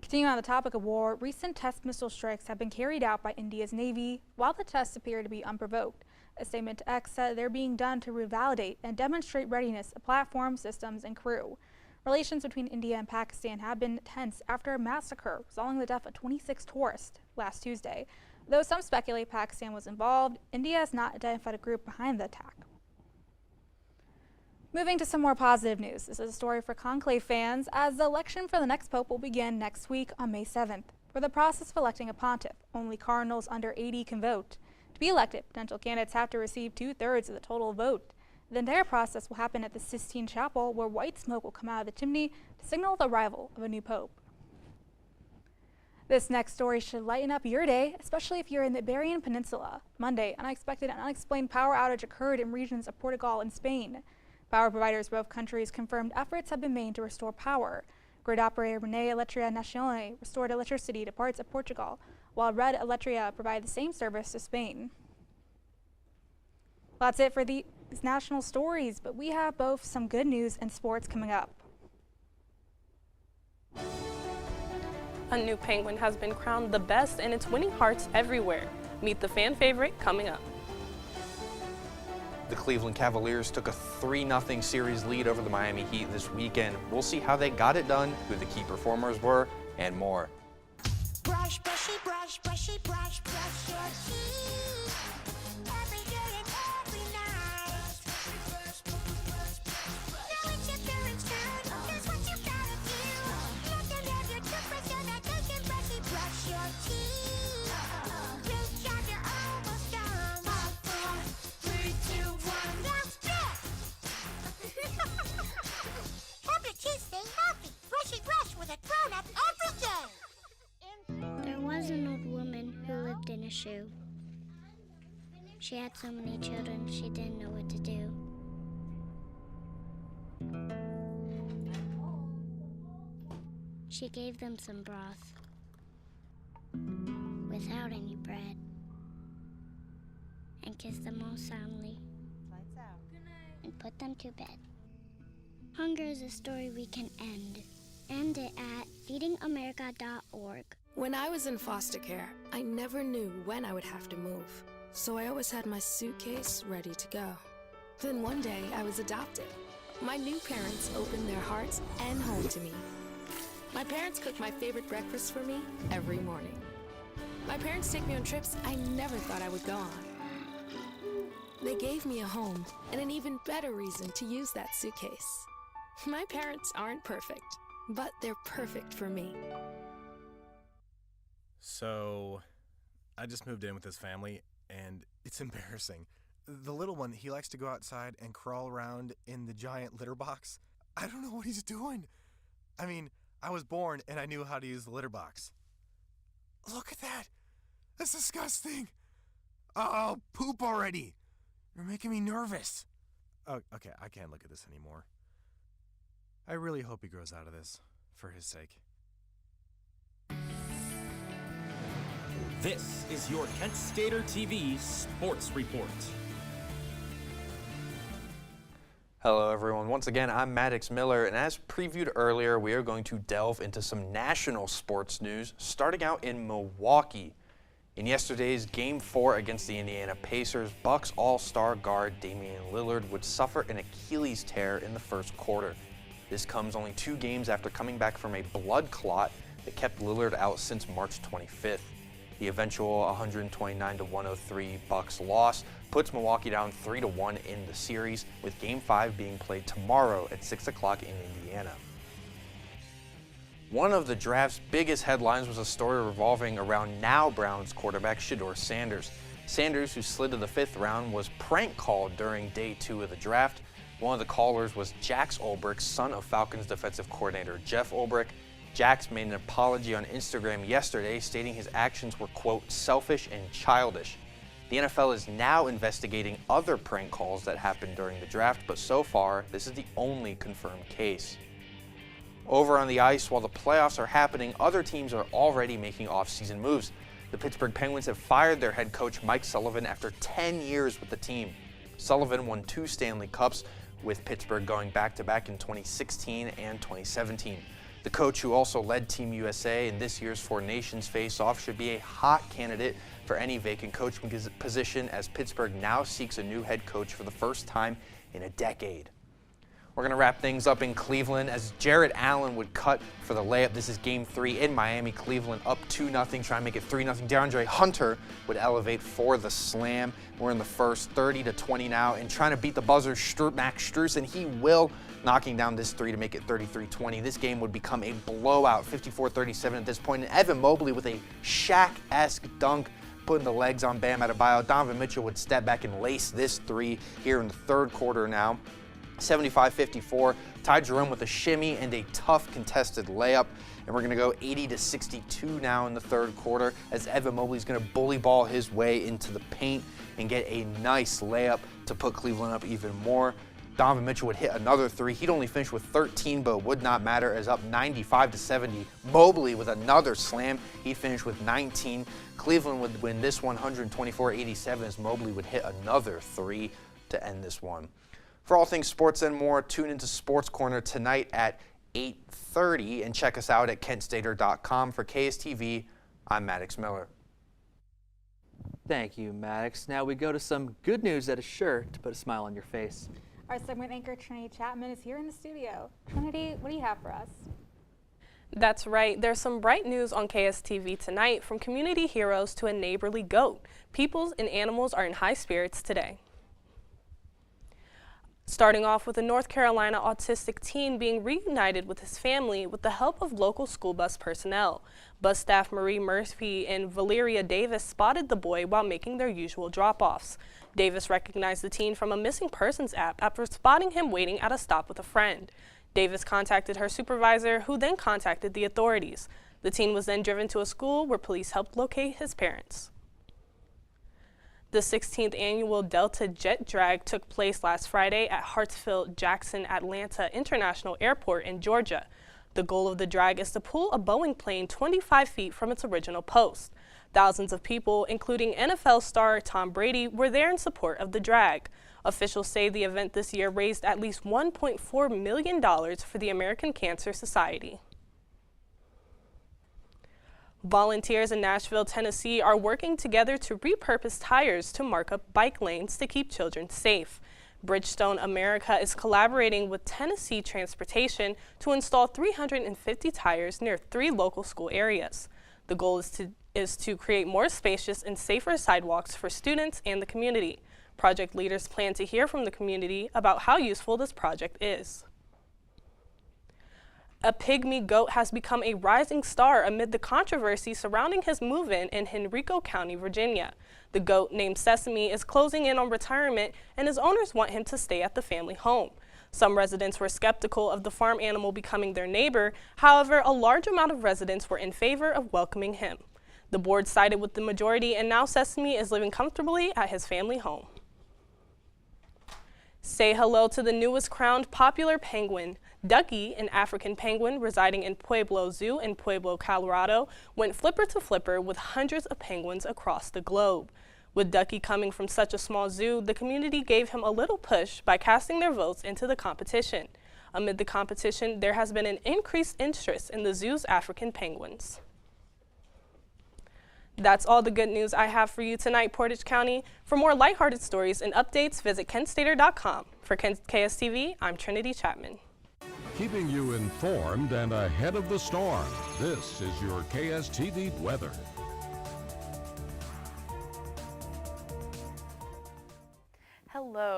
[SPEAKER 3] Continuing on the topic of war, recent test missile strikes have been carried out by India's Navy, while the tests appear to be unprovoked. A statement to X said they're being done to revalidate and demonstrate readiness of platforms, systems, and crew. Relations between India and Pakistan have been tense after a massacre resulting in the death of 26 tourists last Tuesday. Though some speculate Pakistan was involved, India has not identified a group behind the attack. Moving to some more positive news. This is a story for Conclave fans, as the election for the next pope will begin next week on May 7th. For the process of electing a pontiff, only cardinals under 80 can vote. To be elected, potential candidates have to receive 2/3 of the total vote. The entire process will happen at the Sistine Chapel, where white smoke will come out of the chimney to signal the arrival of a new pope. This next story should lighten up your day, especially if you're in the Iberian Peninsula. Monday, unexpected and unexplained power outage occurred in regions of Portugal and Spain. Power providers of both countries confirmed efforts have been made to restore power. Grid operator Rene Eletria Nacional restored electricity to parts of Portugal, while Red Eletria provided the same service to Spain. Well, that's it for these national stories, but we have both some good news and sports coming up.
[SPEAKER 12] A new penguin has been crowned the best and it's winning hearts everywhere. Meet the fan favorite coming up.
[SPEAKER 15] The Cleveland Cavaliers took a 3-0 series lead over the Miami Heat this weekend. We'll see how they got it done, who the key performers were, and more.
[SPEAKER 6] Brush, brushy, brush, brushy, brush, brush your teeth. Every day and every night. Now it's your parents' turn. Here's what you gotta do. Let them have your toothbrush so that they can brushy brush your teeth. Reach out, you're almost done. 5, 4, 3, 2, 1. That's it. Help your teeth stay healthy. Brushy brush with a grown-up every day.
[SPEAKER 16] There was an old woman who lived in a shoe. She had so many children, she didn't know what to do. She gave them some broth without any bread and kissed them all soundly and put them to bed. Hunger is a story we can end. End it at feedingamerica.org.
[SPEAKER 18] When I was in foster care, I never knew when I would have to move, so I always had my suitcase ready to go. Then one day, I was adopted. My new parents opened their hearts and home to me. My parents cook my favorite breakfast for me every morning. My parents take me on trips I never thought I would go on. They gave me a home and an even better reason to use that suitcase. My parents aren't perfect, but they're perfect for me.
[SPEAKER 19] So, I just moved in with this family, and it's embarrassing. The little one, he likes to go outside and crawl around in the giant litter box. I don't know what he's doing. I mean, I was born and I knew how to use the litter box. Look at that. That's disgusting. Oh, poop already. You're making me nervous. Oh, okay, I can't look at this anymore. I really hope he grows out of this, for his sake.
[SPEAKER 13] This is your Kent Stater TV Sports Report.
[SPEAKER 15] Hello everyone, once again I'm Maddox Miller, and as previewed earlier, we are going to delve into some national sports news, starting out in Milwaukee. In yesterday's Game 4 against the Indiana Pacers, Bucks All-Star guard Damian Lillard would suffer an Achilles tear in the first quarter. This comes only 2 games after coming back from a blood clot that kept Lillard out since March 25th. The eventual 129-103 Bucks loss puts Milwaukee down 3-1 in the series, with Game 5 being played tomorrow at 6 o'clock in Indiana. One of the draft's biggest headlines was a story revolving around now Browns quarterback Shedeur Sanders. Sanders, who slid to the 5th round, was prank called during day 2 of the draft. One of the callers was Jax Ulbrich, son of Falcons defensive coordinator Jeff Ulbrich. Jax made an apology on Instagram yesterday, stating his actions were, quote, selfish and childish. The NFL is now investigating other prank calls that happened during the draft, but so far, this is the only confirmed case. Over on the ice, while the playoffs are happening, other teams are already making off-season moves. The Pittsburgh Penguins have fired their head coach Mike Sullivan after 10 years with the team. Sullivan won 2 Stanley Cups, with Pittsburgh going back-to-back in 2016 and 2017. The coach, who also led Team USA in this year's Four Nations face-off, should be a hot candidate for any vacant coaching position, as Pittsburgh now seeks a new head coach for the first time in a decade. We're going to wrap things up in Cleveland as Jarrett Allen would cut for the layup. This is Game 3 in Miami. Cleveland up 2-0, trying to make it 3-0. DeAndre Hunter would elevate for the slam. We're in the first, 30-20 now, and trying to beat the buzzer, Max Strus, and he will, knocking down this 3 to make it 33-20. This game would become a blowout, 54-37 at this point. And Evan Mobley with a Shaq-esque dunk, putting the legs on Bam Adebayo. Donovan Mitchell would step back and lace this 3 here in the third quarter now. 75-54, Ty Jerome with a shimmy and a tough contested layup. And we're going to go 80-62 now in the third quarter, as Evan Mobley's going to bully ball his way into the paint and get a nice layup to put Cleveland up even more. Donovan Mitchell would hit another 3. He'd only finish with 13, but it would not matter, as up 95-70. Mobley with another slam. He'd finish with 19. Cleveland would win this one 124-87, as Mobley would hit another 3 to end this one. For all things sports and more, tune into Sports Corner tonight at 8:30 and check us out at kentstater.com. For KSTV, I'm Maddox Miller.
[SPEAKER 4] Thank you, Maddox. Now we go to some good news that is sure to put a smile on your face.
[SPEAKER 3] Our segment anchor, Trinity Chapman, is here in the studio. Trinity, what do you have for us?
[SPEAKER 12] That's right. There's some bright news on KSTV tonight. From community heroes to a neighborly goat, people and animals are in high spirits today. Starting off with a North Carolina autistic teen being reunited with his family with the help of local school bus personnel. Bus staff Marie Murphy and Valeria Davis spotted the boy while making their usual drop-offs. Davis recognized the teen from a missing persons app after spotting him waiting at a stop with a friend. Davis contacted her supervisor, who then contacted the authorities. The teen was then driven to a school where police helped locate his parents. The 16th annual Delta Jet Drag took place last Friday at Hartsfield-Jackson Atlanta International Airport in Georgia. The goal of the drag is to pull a Boeing plane 25 feet from its original post. Thousands of people, including NFL star Tom Brady, were there in support of the drag. Officials say the event this year raised at least $1.4 million for the American Cancer Society. Volunteers in Nashville, Tennessee are working together to repurpose tires to mark up bike lanes to keep children safe. Bridgestone America is collaborating with Tennessee Transportation to install 350 tires near 3 local school areas. The goal is to create more spacious and safer sidewalks for students and the community. Project leaders plan to hear from the community about how useful this project is. A pygmy goat has become a rising star amid the controversy surrounding his move-in in Henrico County, Virginia. The goat, named Sesame, is closing in on retirement, and his owners want him to stay at the family home. Some residents were skeptical of the farm animal becoming their neighbor. However, a large amount of residents were in favor of welcoming him. The board sided with the majority, and now Sesame is living comfortably at his family home. Say hello to the newest crowned popular penguin. Ducky, an African penguin residing in Pueblo Zoo in Pueblo, Colorado, went flipper to flipper with hundreds of penguins across the globe. With Ducky coming from such a small zoo, the community gave him a little push by casting their votes into the competition. Amid the competition, there has been an increased interest in the zoo's African penguins. That's all the good news I have for you tonight, Portage County. For more lighthearted stories and updates, visit kentstater.com. For KSTV, I'm Trinity Chapman.
[SPEAKER 5] Keeping you informed and ahead of the storm, this is your KSTV weather.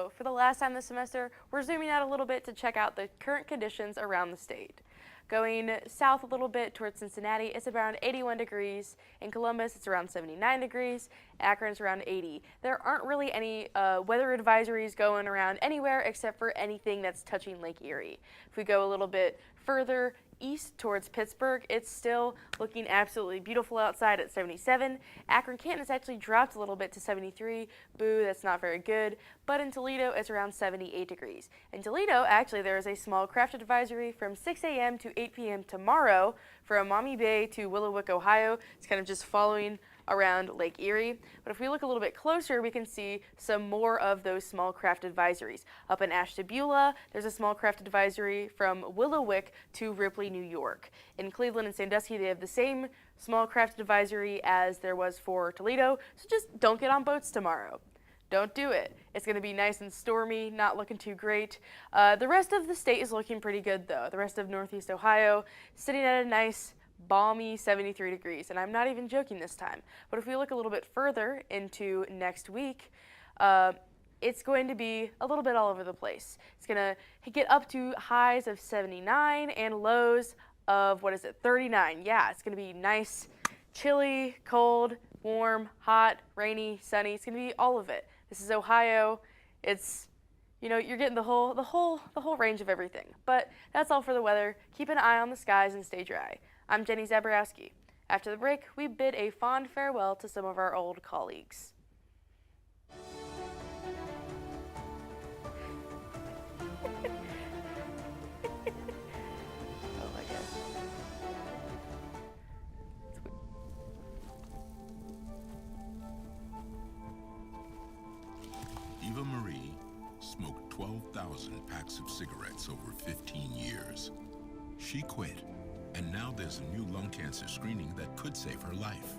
[SPEAKER 8] So for the last time this semester, we're zooming out a little bit to check out the current conditions around the state. Going south a little bit towards Cincinnati, it's around 81 degrees. In Columbus, it's around 79 degrees. Akron's around 80. There aren't really any weather advisories going around anywhere except for anything that's touching Lake Erie. If we go a little bit further east towards Pittsburgh, it's still looking absolutely beautiful outside at 77. Akron-Canton has actually dropped a little bit to 73. Boo, that's not very good. But in Toledo, it's around 78 degrees. In Toledo, actually, there is a small craft advisory from 6 a.m. to 8 p.m. tomorrow from Maumee Bay to Willowick, Ohio. It's kind of just following around Lake Erie. But if we look a little bit closer, we can see some more of those small craft advisories. Up in Ashtabula, there's a small craft advisory from Willowick to Ripley, New York. In Cleveland and Sandusky, they have the same small craft advisory as there was for Toledo, so just don't get on boats tomorrow. Don't do it. It's going to be nice and stormy, not looking too great. The rest of the state is looking pretty good, though. The rest of Northeast Ohio sitting at a nice balmy 73 degrees, and I'm not even joking this time. But if we look a little bit further into next week, it's going to be a little bit all over the place. It's going to get up to highs of 79 and lows of, 39. Yeah, it's going to be nice, chilly, cold, warm, hot, rainy, sunny. It's going to be all of it. This is Ohio. It's, you're getting the whole range of everything. But that's all for the weather. Keep an eye on the skies and stay dry. I'm Jenny Zaborowski. After the break, we bid a fond farewell to some of our old colleagues. Oh my gosh.
[SPEAKER 11] Eva Marie smoked 12,000 packs of cigarettes over 15 years. She quit, and now there's a new lung cancer screening that could save her life.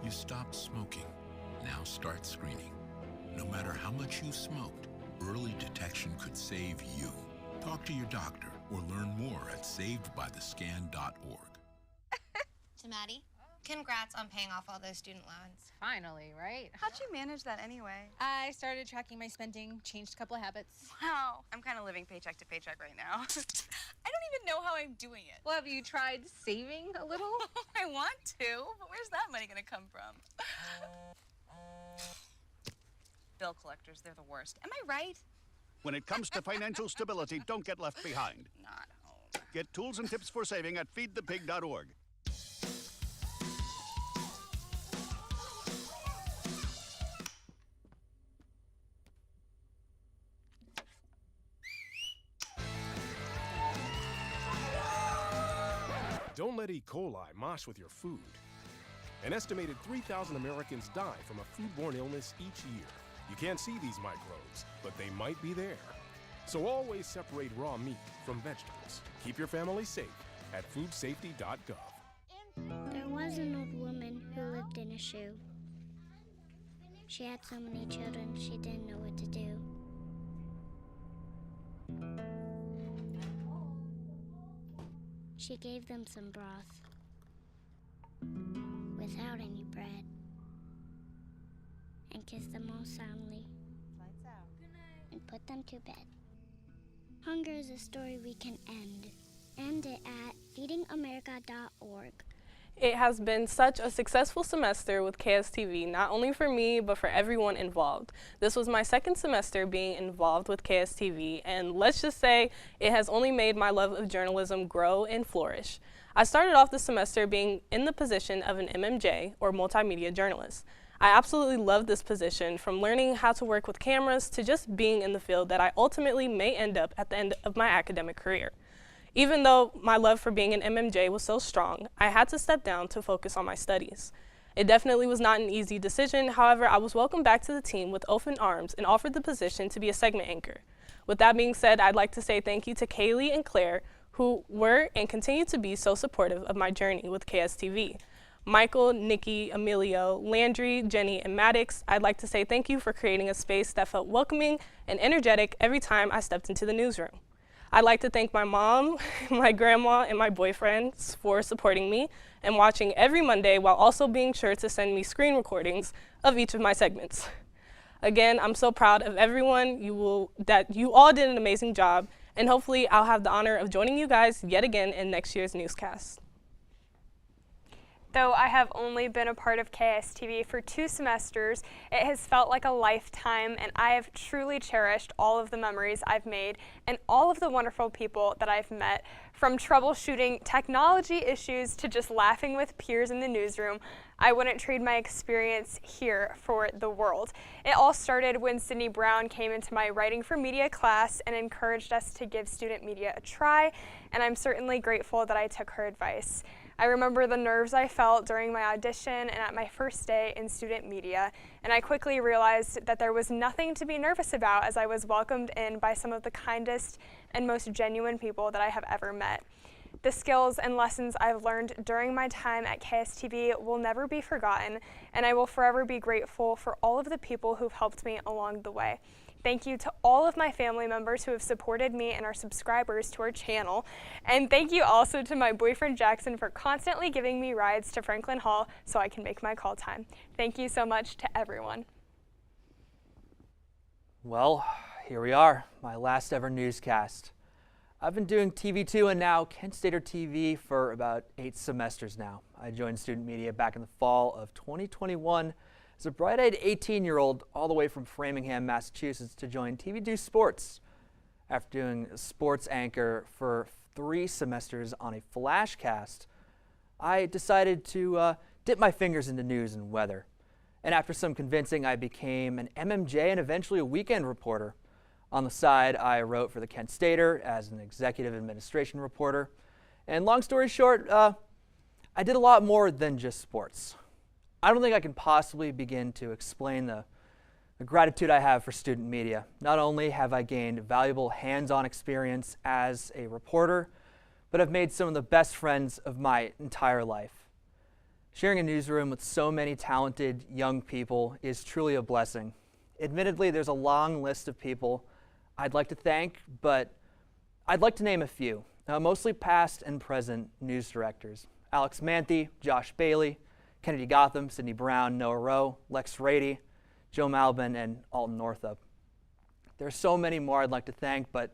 [SPEAKER 11] You stopped smoking. Now start screening. No matter how much you smoked, early detection could save you. Talk to your doctor or learn more at savedbythescan.org.
[SPEAKER 5] To Maddie, congrats on paying off all those student loans.
[SPEAKER 7] Finally, right?
[SPEAKER 17] How'd you manage that anyway?
[SPEAKER 7] I started tracking my spending, changed a couple of habits.
[SPEAKER 17] Wow, I'm kind of living paycheck to paycheck right now. I don't even know how I'm doing it.
[SPEAKER 7] Well, have you tried saving a little?
[SPEAKER 17] I want to, but where's that money gonna come from? Bill collectors, they're the worst. Am I right?
[SPEAKER 20] When it comes to financial stability, don't get left behind.
[SPEAKER 17] Not home.
[SPEAKER 20] Get tools and tips for saving at feedthepig.org.
[SPEAKER 21] Don't let E. coli mosh with your food. An estimated 3,000 Americans die from a foodborne illness each year. You can't see these microbes, but they might be there. So always separate raw meat from vegetables. Keep your family safe at foodsafety.gov.
[SPEAKER 16] There was an old woman who lived in a shoe. She had so many children, she didn't know what to do. She gave them some broth without any bread and kissed them all soundly and put them to bed. Hunger is a story we can end. End it at feedingamerica.org.
[SPEAKER 12] It has been such a successful semester with KSTV, not only for me, but for everyone involved. This was my second semester being involved with KSTV, and let's just say it has only made my love of journalism grow and flourish. I started off the semester being in the position of an MMJ, or multimedia journalist. I absolutely love this position, from learning how to work with cameras to just being in the field that I ultimately may end up at the end of my academic career. Even though my love for being an MMJ was so strong, I had to step down to focus on my studies. It definitely was not an easy decision. However, I was welcomed back to the team with open arms and offered the position to be a segment anchor. With that being said, I'd like to say thank you to Kaylee and Claire, who were and continue to be so supportive of my journey with KSTV. Michael, Nikki, Emilio, Landry, Jenny, and Maddox, I'd like to say thank you for creating a space that felt welcoming and energetic every time I stepped into the newsroom. I'd like to thank my mom, my grandma, and my boyfriends for supporting me and watching every Monday while also being sure to send me screen recordings of each of my segments. Again, I'm so proud of everyone that you all did an amazing job, and hopefully I'll have the honor of joining you guys yet again in next year's newscast.
[SPEAKER 1] Though I have only been a part of KSTV for 2 semesters, it has felt like a lifetime, and I have truly cherished all of the memories I've made and all of the wonderful people that I've met. From troubleshooting technology issues to just laughing with peers in the newsroom, I wouldn't trade my experience here for the world. It all started when Sydney Brown came into my Writing for Media class and encouraged us to give student media a try, and I'm certainly grateful that I took her advice. I remember the nerves I felt during my audition and at my first day in student media, and I quickly realized that there was nothing to be nervous about as I was welcomed in by some of the kindest and most genuine people that I have ever met. The skills and lessons I've learned during my time at KSTV will never be forgotten, and I will forever be grateful for all of the people who've helped me along the way. Thank you to all of my family members who have supported me and are subscribers to our channel. And thank you also to my boyfriend Jackson for constantly giving me rides to Franklin Hall so I can make my call time. Thank you so much to everyone.
[SPEAKER 4] Well, here we are, my last ever newscast. I've been doing TV2 and now Kent Stater TV for about 8 semesters now. I joined student media back in the fall of 2021 as a bright-eyed 18-year-old all the way from Framingham, Massachusetts to join TV2 Sports. After doing a sports anchor for 3 semesters on a flashcast, I decided to dip my fingers into news and weather. And after some convincing, I became an MMJ and eventually a weekend reporter. On the side, I wrote for the Kent Stater as an executive administration reporter. And long story short, I did a lot more than just sports. I don't think I can possibly begin to explain the gratitude I have for student media. Not only have I gained valuable hands-on experience as a reporter, but I've made some of the best friends of my entire life. Sharing a newsroom with so many talented young people is truly a blessing. Admittedly, there's a long list of people I'd like to thank, but I'd like to name a few, mostly past and present news directors. Alex Manthe, Josh Bailey, Kennedy Gotham, Sydney Brown, Noah Rowe, Lex Rady, Joe Malbin, and Alton Northup. There are so many more I'd like to thank, but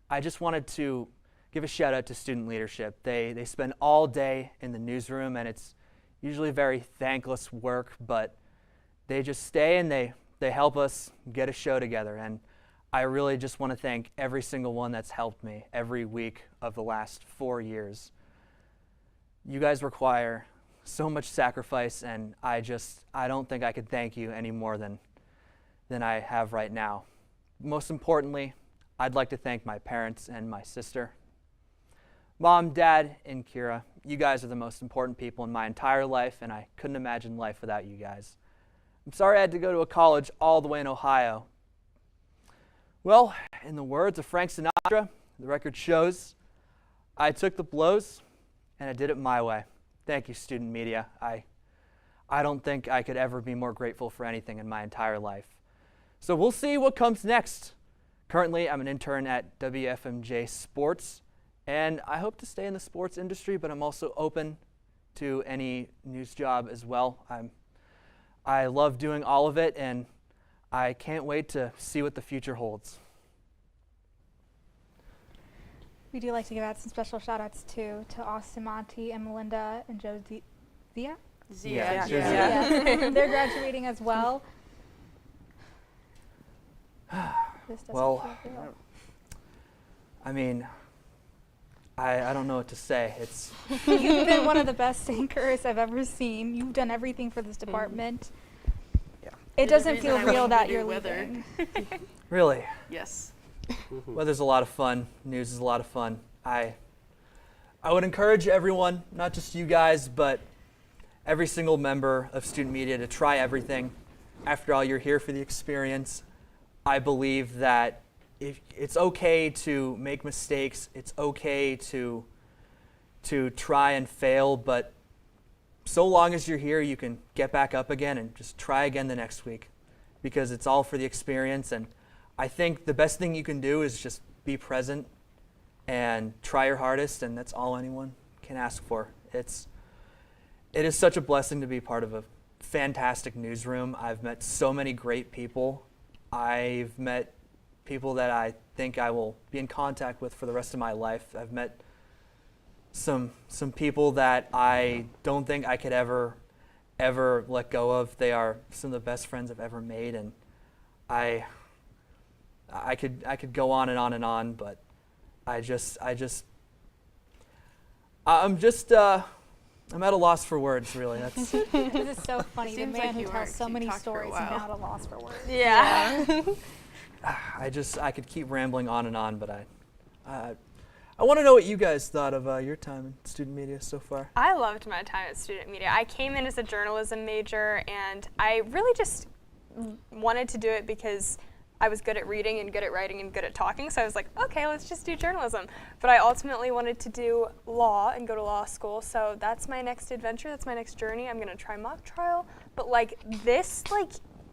[SPEAKER 4] I just wanted to give a shout out to student leadership. They spend all day in the newsroom, and it's usually very thankless work, but they just stay and they help us get a show together. And I really just want to thank every single one that's helped me every week of the last 4 years. You guys require so much sacrifice, and I don't think I could thank you any more than I have right now. Most importantly, I'd like to thank my parents and my sister. Mom, Dad, and Kira, you guys are the most important people in my entire life, and I couldn't imagine life without you guys. I'm sorry I had to go to a college all the way in Ohio. Well, in the words of Frank Sinatra, the record shows, I took the blows, and I did it my way. Thank you, student media. I don't think I could ever be more grateful for anything in my entire life. So we'll see what comes next. Currently, I'm an intern at WFMJ Sports, and I hope to stay in the sports industry, but I'm also open to any news job as well. I love doing all of it, and I can't wait to see what the future holds.
[SPEAKER 3] We do like to give out some special shout outs to Austin Monty and Melinda and Joe Zia. They're graduating as well.
[SPEAKER 4] Well, I mean, I don't know what to say.
[SPEAKER 3] You've been one of the best anchors I've ever seen. You've done everything for this department.
[SPEAKER 4] Yeah.
[SPEAKER 3] It doesn't feel real that you're leaving.
[SPEAKER 4] Really?
[SPEAKER 8] Yes.
[SPEAKER 4] Weather's a lot of fun. News is a lot of fun. I would encourage everyone, not just you guys, but every single member of student media to try everything. After all, you're here for the experience. I believe that it's okay to make mistakes. It's okay to try and fail, but so long as you're here, you can get back up again and just try again the next week, because it's all for the experience. And I think the best thing you can do is just be present and try your hardest, and that's all anyone can ask for. It is such a blessing to be part of a fantastic newsroom. I've met so many great people I've met people that I think I will be in contact with for the rest of my life. I've met some people that I don't think I could ever let go of. They are some of the best friends I've ever made, and I could go on and on and on, but I'm at a loss for words, really. That's
[SPEAKER 3] This is so funny. The
[SPEAKER 8] Seems
[SPEAKER 3] man
[SPEAKER 8] like
[SPEAKER 3] who
[SPEAKER 8] you
[SPEAKER 3] tells
[SPEAKER 8] aren't.
[SPEAKER 3] so
[SPEAKER 8] You
[SPEAKER 3] many
[SPEAKER 8] talked for a
[SPEAKER 3] stories is
[SPEAKER 8] while.
[SPEAKER 3] now at a loss for words.
[SPEAKER 1] Yeah.
[SPEAKER 4] I could keep rambling on and on, but I want to know what you guys thought of your time in student media so far.
[SPEAKER 1] I loved my time at student media. I came in as a journalism major, and I really just wanted to do it because I was good at reading and good at writing and good at talking, so I was like, okay, let's just do journalism. But I ultimately wanted to do law and go to law school, so that's my next adventure, that's my next journey. I'm gonna try mock trial, but like this, like,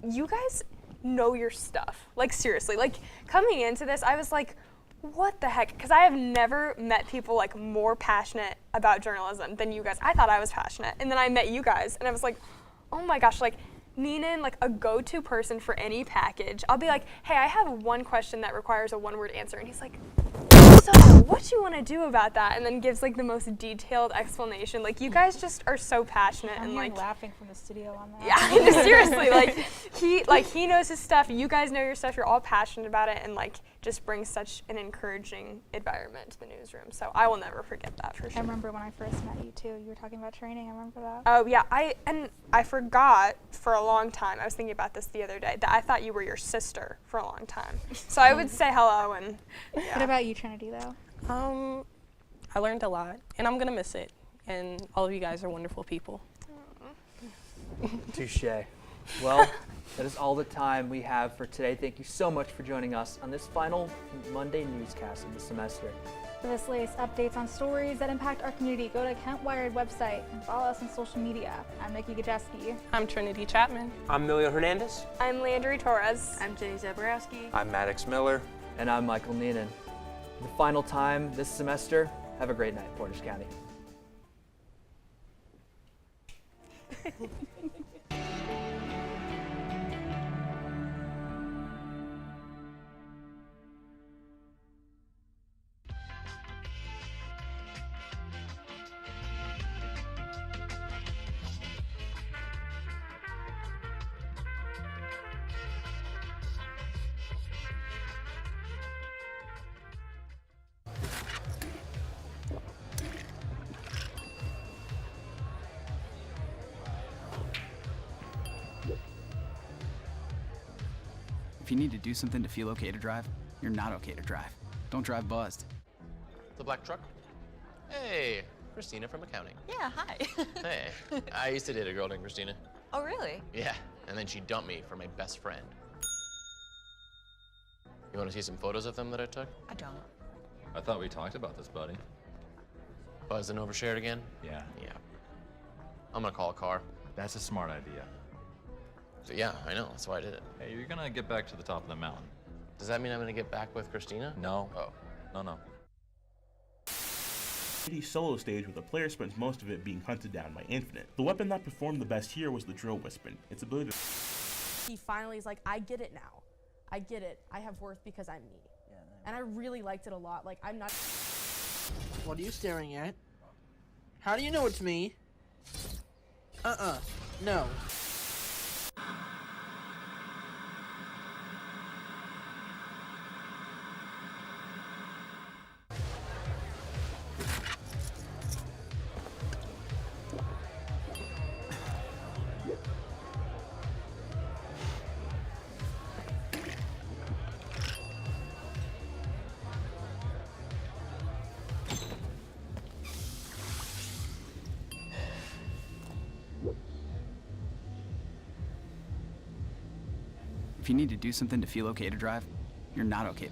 [SPEAKER 1] you guys know your stuff. Like, seriously, like, coming into this, I was like, what the heck? Because I have never met people like more passionate about journalism than you guys. I thought I was passionate, and then I met you guys, and I was like, oh my gosh, like, Neenan, like a go-to person for any package. I'll be like, hey, I have one question that requires a one-word answer, and he's like, so what you want to do about that? And then gives like the most detailed explanation. Like, you guys just are so passionate.
[SPEAKER 3] I'm
[SPEAKER 1] and
[SPEAKER 3] here
[SPEAKER 1] like
[SPEAKER 3] laughing from the studio on that.
[SPEAKER 1] yeah, seriously, he knows his stuff. You guys know your stuff. You're all passionate about it, and like just brings such an encouraging environment to the newsroom. So I will never forget that for sure.
[SPEAKER 3] I remember when I first met you too. You were talking about training. I remember that.
[SPEAKER 1] Oh yeah, I forgot for a long time. I was thinking about this the other day that I thought you were your sister for a long time. So I would say hello and. Yeah.
[SPEAKER 3] What about you, Trinity, though?
[SPEAKER 12] I learned a lot, and I'm gonna miss it. And all of you guys are wonderful people.
[SPEAKER 4] Touche. Well, that is all the time we have for today. Thank you so much for joining us on this final Monday newscast of the semester.
[SPEAKER 3] For this latest updates on stories that impact our community, go to Kent Wired website and follow us on social media. I'm Nikki Gajeski.
[SPEAKER 12] I'm Trinity Chapman.
[SPEAKER 2] I'm Emilio Hernandez.
[SPEAKER 1] I'm Landry Torres.
[SPEAKER 8] I'm Jenny Zaborowski.
[SPEAKER 15] I'm Maddox Miller.
[SPEAKER 4] And I'm Michael Neenan. The final time this semester, have a great night, Portage County.
[SPEAKER 9] If you need to do something to feel okay to drive, you're not okay to drive. Don't drive buzzed.
[SPEAKER 22] The black truck? Hey, Christina from accounting.
[SPEAKER 17] Yeah, hi.
[SPEAKER 22] Hey, I used to date a girl named Christina.
[SPEAKER 17] Oh, really?
[SPEAKER 22] Yeah, and then she dumped me for my best friend. You want to see some photos of them that I took?
[SPEAKER 17] I don't.
[SPEAKER 23] I thought we talked about this, buddy.
[SPEAKER 22] Buzzed and overshared again?
[SPEAKER 23] Yeah.
[SPEAKER 22] Yeah. I'm gonna call a car.
[SPEAKER 23] That's a smart idea.
[SPEAKER 22] So, yeah, I know, that's why I did it.
[SPEAKER 23] Hey, you're gonna get back to the top of the mountain.
[SPEAKER 22] Does that mean I'm gonna get back with Christina?
[SPEAKER 23] No.
[SPEAKER 22] Oh.
[SPEAKER 23] No.
[SPEAKER 24] Solo stage where the player spends most of it being hunted down by Infinite. The weapon that performed the best here was the Drill Wispen. Its ability to...
[SPEAKER 26] He finally is like, I get it now. I get it. I have worth because I'm me. Yeah, and I really liked it a lot. Like, I'm not...
[SPEAKER 27] What are you staring at? How do you know it's me? No.
[SPEAKER 9] If you need to do something to feel okay to drive, you're not okay to